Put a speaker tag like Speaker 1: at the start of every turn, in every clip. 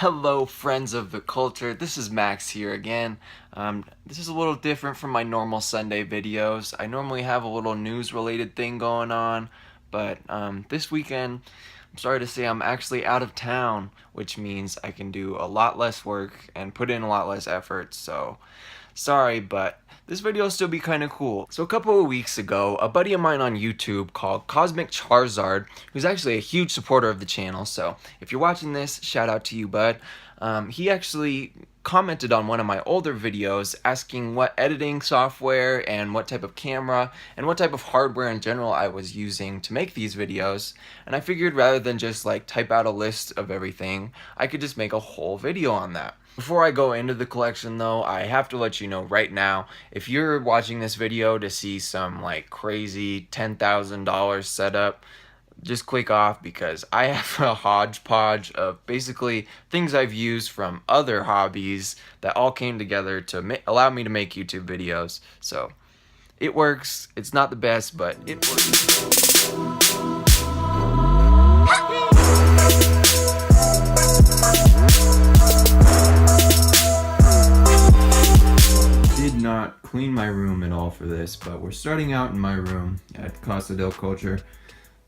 Speaker 1: Hello friends of the culture, this is Max here again. This is a little different from my normal Sunday videos. I normally have a little news related thing going on, but this weekend, I'm sorry to say I'm actually out of town, which means I can do a lot less work and put in a lot less effort, so sorry, but this video will still be kind of cool. So a couple of weeks ago, a buddy of mine on YouTube called Cosmic Charizard, who's actually a huge supporter of the channel, so if you're watching this, shout out to you, bud. He actually commented on one of my older videos asking what editing software and what type of camera and what type of hardware in general I was using to make these videos, and I figured rather than just like type out a list of everything, I could just make a whole video on that. Before I go into the collection though, I have to let you know right now, if you're watching this video to see some like crazy $10,000 setup, just click off because I have a hodgepodge of basically things I've used from other hobbies that all came together to allow me to make YouTube videos. So it works. It's not the best, but it works. Did not clean my room at all for this, but we're starting out in my room at Casa del Culture.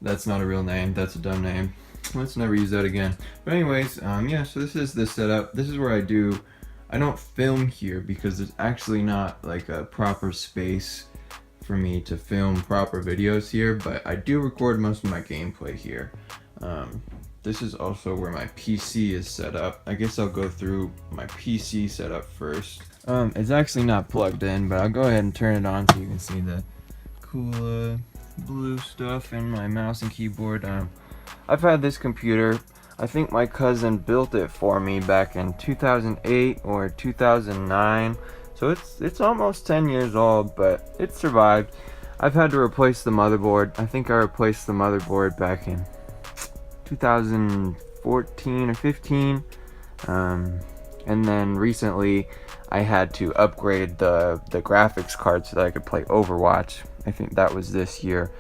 Speaker 1: That's not a real name, that's a dumb name. Let's never use that again. But anyways, yeah, so this is the setup. This is where I don't film here because there's actually not like a proper space for me to film proper videos here, but I do record most of my gameplay here. This is also where my PC is set up. I guess I'll go through my PC setup first. It's actually not plugged in, but I'll go ahead and turn it on so you can see the cool blue stuff in my mouse and keyboard. I've had this computer, I think my cousin built it for me back in 2008 or 2009, so it's almost 10 years old, but it survived. I've had to replace the motherboard. I think I replaced the motherboard back in 2014 or 15, and then recently I had to upgrade the graphics card so that I could play Overwatch. I think that was this year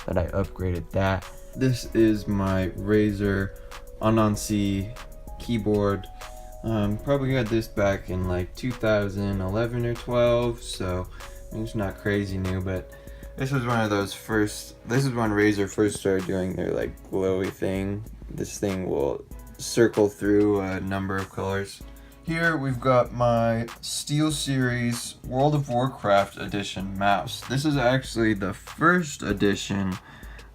Speaker 1: that I upgraded that. This is my Razer Anansi keyboard. Probably got this back in like 2011 or 12, so it's not crazy new, but this was one of those this is when Razer first started doing their like glowy thing. This thing will circle through a number of colors. Here we've got my SteelSeries World of Warcraft edition mouse. This is actually the first edition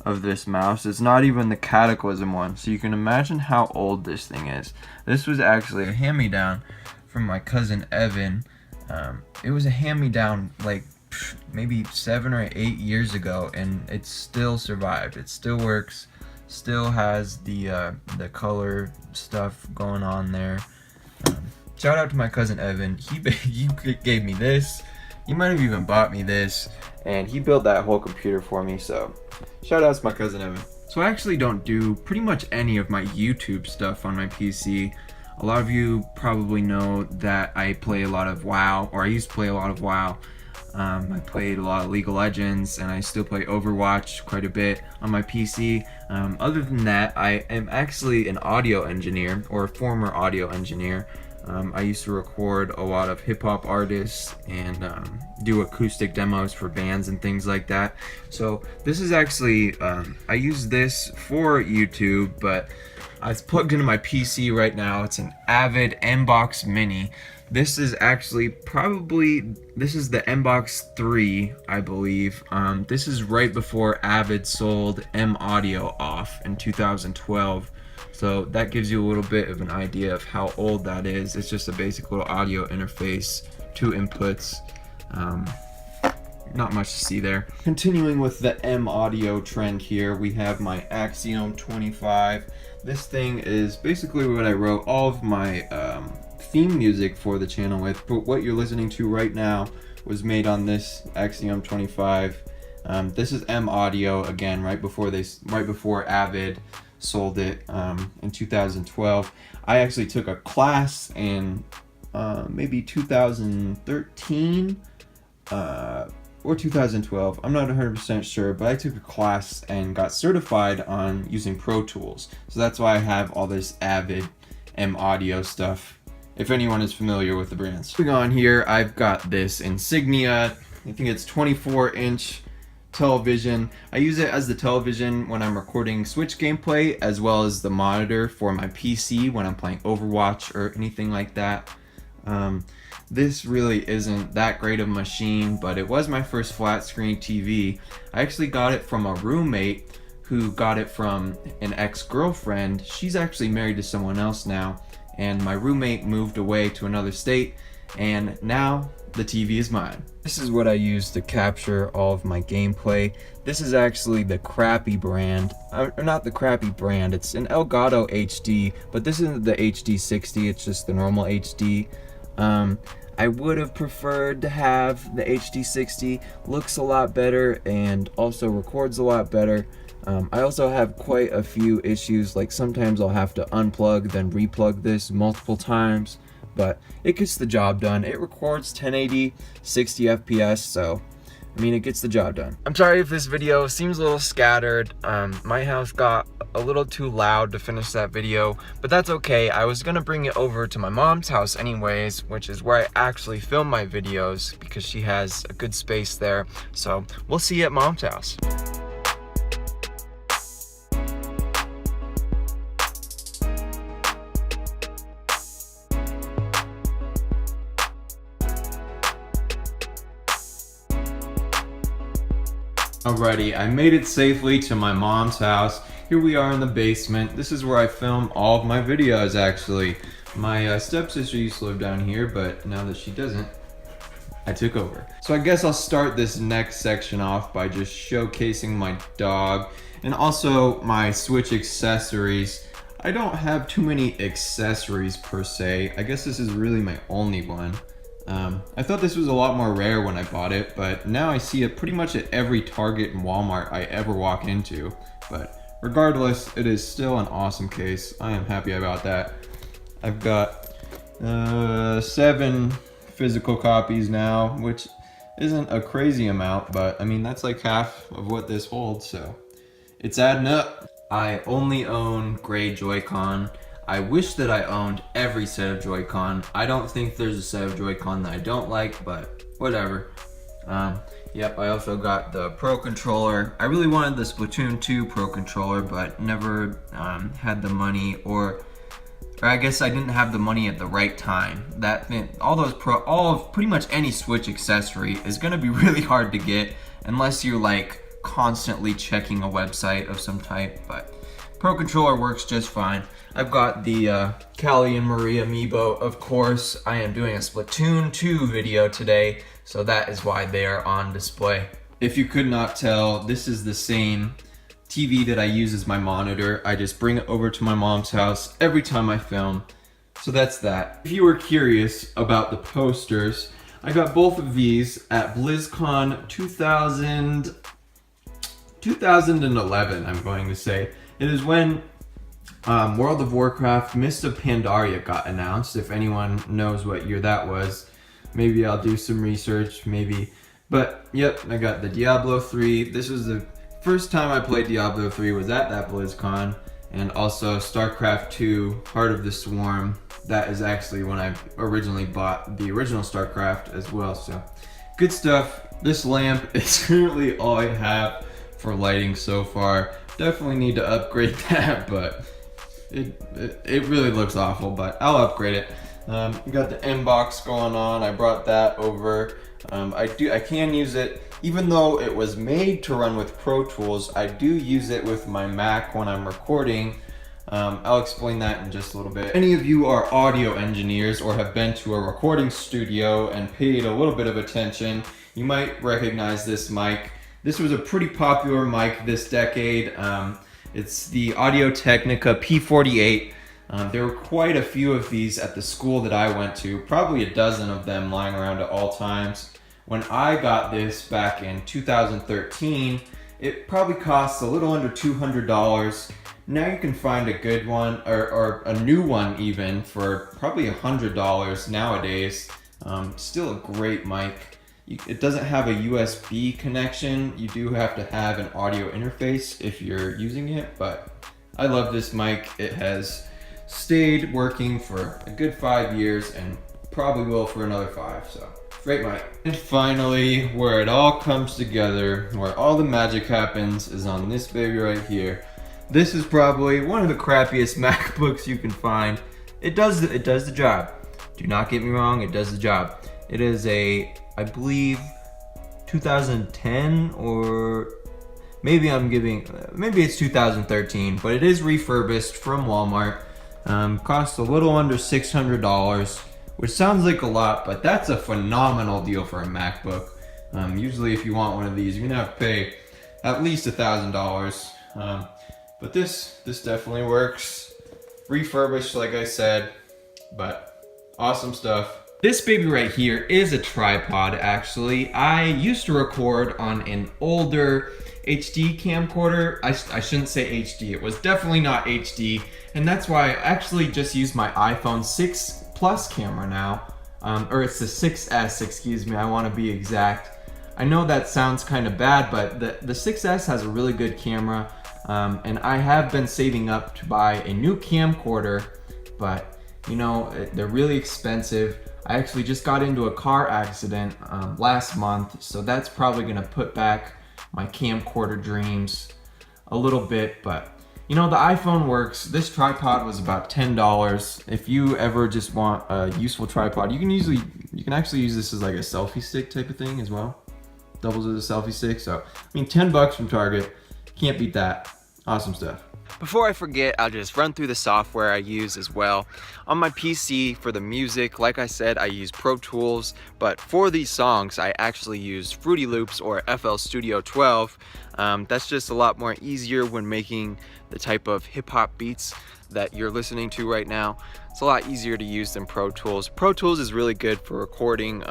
Speaker 1: of this mouse. It's not even the Cataclysm one, so you can imagine how old this thing is. This was actually a hand-me-down from my cousin Evan. It was a hand-me-down like maybe 7 or 8 years ago, and it still survived. It still works, still has the color stuff going on there. Shout out to my cousin Evan. He gave me this. He might have even bought me this, and he built that whole computer for me, so shout out to my cousin Evan. So I actually don't do pretty much any of my YouTube stuff on my PC. A lot of you probably know that I play a lot of WoW, or I used to play a lot of WoW. I played a lot of League of Legends, and I still play Overwatch quite a bit on my PC. Other than that, I am actually an audio engineer, or a former audio engineer. I used to record a lot of hip-hop artists and do acoustic demos for bands and things like that. So this is actually, I use this for YouTube, but it's plugged into my PC right now. It's an Avid M-Box Mini. This is actually this is the M-Box 3, I believe. This is right before Avid sold M-Audio off in 2012. So that gives you a little bit of an idea of how old that is. It's just a basic little audio interface, 2 inputs. Not much to see there. Continuing with the M-Audio trend here, we have my Axiom 25. This thing is basically what I wrote all of my theme music for the channel with, but what you're listening to right now was made on this Axiom 25. This is M-Audio again, right before Avid sold it in 2012. I actually took a class in maybe 2013 or 2012. I'm not 100% sure, but I took a class and got certified on using Pro Tools. So that's why I have all this Avid M Audio stuff, if anyone is familiar with the brands. Moving on here, I've got this Insignia, I think it's 24-inch television. I use it as the television when I'm recording Switch gameplay, as well as the monitor for my PC when I'm playing Overwatch or anything like that. This really isn't that great of a machine, but it was my first flat screen TV. I actually got it from a roommate who got it from an ex-girlfriend. She's actually married to someone else now, and my roommate moved away to another state, and now the TV is mine. This is what I use to capture all of my gameplay. This is actually the crappy brand, or not the crappy brand, it's an Elgato HD, but this isn't the HD 60, it's just the normal HD. I would have preferred to have the HD 60, looks a lot better and also records a lot better. I also have quite a few issues, like sometimes I'll have to unplug then replug this multiple times, but it gets the job done. It records 1080 60 FPS, so I mean, it gets the job done. I'm sorry if this video seems a little scattered. My house got a little too loud to finish that video, but that's okay. I was gonna bring it over to my mom's house anyways, which is where I actually film my videos because she has a good space there. So we'll see you at mom's house. Alrighty, I made it safely to my mom's house. Here we are in the basement. This is where I film all of my videos actually. My stepsister used to live down here, but now that she doesn't, I took over. So I guess I'll start this next section off by just showcasing my dog and also my Switch accessories. I don't have too many accessories per se. I guess this is really my only one. I thought this was a lot more rare when I bought it, but now I see it pretty much at every Target and Walmart I ever walk into. But regardless, it is still an awesome case. I am happy about that. I've got 7 physical copies now, which isn't a crazy amount, but I mean, that's like half of what this holds, so it's adding up. I only own gray Joy-Con. I wish that I owned every set of Joy-Con. I don't think there's a set of Joy-Con that I don't like, but whatever. Yep, I also got the Pro Controller. I really wanted the Splatoon 2 Pro Controller, but never had the money, or I guess I didn't have the money at the right time. All of pretty much any Switch accessory is gonna be really hard to get unless you're like constantly checking a website of some type, but Pro Controller works just fine. I've got the Callie and Marie amiibo, of course. I am doing a Splatoon 2 video today, so that is why they are on display. If you could not tell, this is the same TV that I use as my monitor. I just bring it over to my mom's house every time I film. So that's that. If you were curious about the posters, I got both of these at BlizzCon 2011, I'm going to say. It is when World of Warcraft Mist of Pandaria got announced. If anyone knows what year that was, maybe I'll do some research, maybe. But yep, I got the Diablo 3. This was the first time I played Diablo 3 was at that BlizzCon. And also StarCraft 2, Heart of the Swarm. That is actually when I originally bought the original StarCraft as well. So good stuff. This lamp is currently all I have for lighting so far. Definitely need to upgrade that, but it really looks awful, but I'll upgrade it. You got the inbox going on. I brought that over. I can use it, even though it was made to run with Pro Tools. I do use it with my Mac when I'm recording. I'll explain that in just a little bit. If any of you are audio engineers or have been to a recording studio and paid a little bit of attention, you might recognize this mic. This was a pretty popular mic this decade. It's the Audio-Technica P48. There were quite a few of these at the school that I went to, probably a dozen of them lying around at all times. When I got this back in 2013, it probably costs a little under $200. Now you can find a good one, or a new one even, for probably $100 nowadays. Still a great mic. It doesn't have a USB connection. You do have to have an audio interface if you're using it, but I love this mic. It has stayed working for a good 5 years and probably will for another 5, so great mic. And finally, where it all comes together, where all the magic happens, is on this baby right here. This is probably one of the crappiest MacBooks you can find. It does the job. Do not get me wrong, it does the job. It is a, I believe, 2010, or maybe maybe it's 2013, but it is refurbished from Walmart. Cost a little under $600, which sounds like a lot, but that's a phenomenal deal for a MacBook. Usually if you want one of these, you're gonna have to pay at least $1,000. But this definitely works. Refurbished, like I said, but awesome stuff. This baby right here is a tripod, actually. I used to record on an older HD camcorder. I shouldn't say HD, it was definitely not HD, and that's why I actually just use my iPhone 6 Plus camera now. Or it's the 6S, excuse me, I want to be exact. I know that sounds kind of bad, but the 6S has a really good camera, and I have been saving up to buy a new camcorder, but you know, they're really expensive. I actually just got into a car accident last month, so that's probably gonna put back my camcorder dreams a little bit, but you know, the iPhone works. This tripod was about $10. If you ever just want a useful tripod, you can actually use this as like a selfie stick type of thing as well. Doubles as a selfie stick, so I mean, $10 from Target, can't beat that. Awesome stuff. Before I forget, I'll just run through the software I use as well. On my PC for the music, like I said, I use Pro Tools, but for these songs, I actually use Fruity Loops or FL Studio 12. That's just a lot more easier when making the type of hip-hop beats that you're listening to right now. It's a lot easier to use than Pro Tools. Pro Tools is really good for recording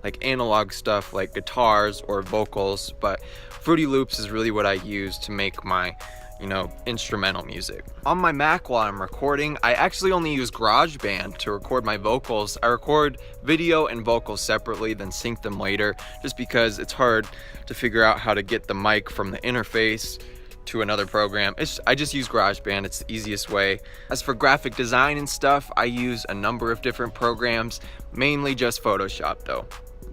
Speaker 1: like analog stuff like guitars or vocals, but Fruity Loops is really what I use to make my instrumental music. On my Mac while I'm recording, I actually only use GarageBand to record my vocals. I record video and vocals separately, then sync them later, just because it's hard to figure out how to get the mic from the interface to another program. I just use GarageBand, it's the easiest way. As for graphic design and stuff, I use a number of different programs, mainly just Photoshop though.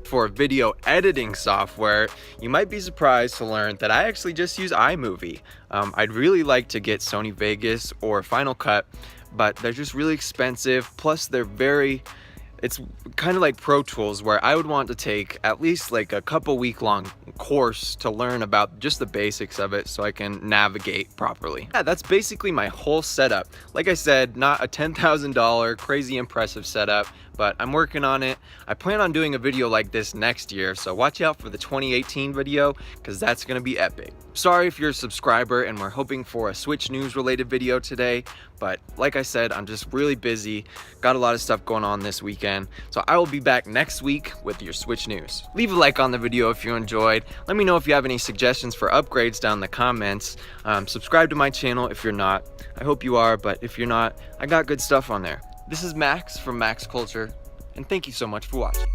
Speaker 1: For video editing software, you might be surprised to learn that I actually just use iMovie. I'd really like to get Sony Vegas or Final Cut, but they're just really expensive, plus it's kind of like Pro Tools, where I would want to take at least like a couple week-long course to learn about just the basics of it so I can navigate properly. Yeah, that's basically my whole setup. Like I said, not a $10,000 crazy impressive setup, but I'm working on it. I plan on doing a video like this next year, so watch out for the 2018 video, because that's gonna be epic. Sorry if you're a subscriber and we're hoping for a Switch news related video today, but like I said, I'm just really busy, got a lot of stuff going on this weekend, so I will be back next week with your Switch news. Leave a like on the video if you enjoyed. Let me know if you have any suggestions for upgrades down in the comments. Subscribe to my channel if you're not. I hope you are, but if you're not, I got good stuff on there. This is Max from Max Culture, and thank you so much for watching.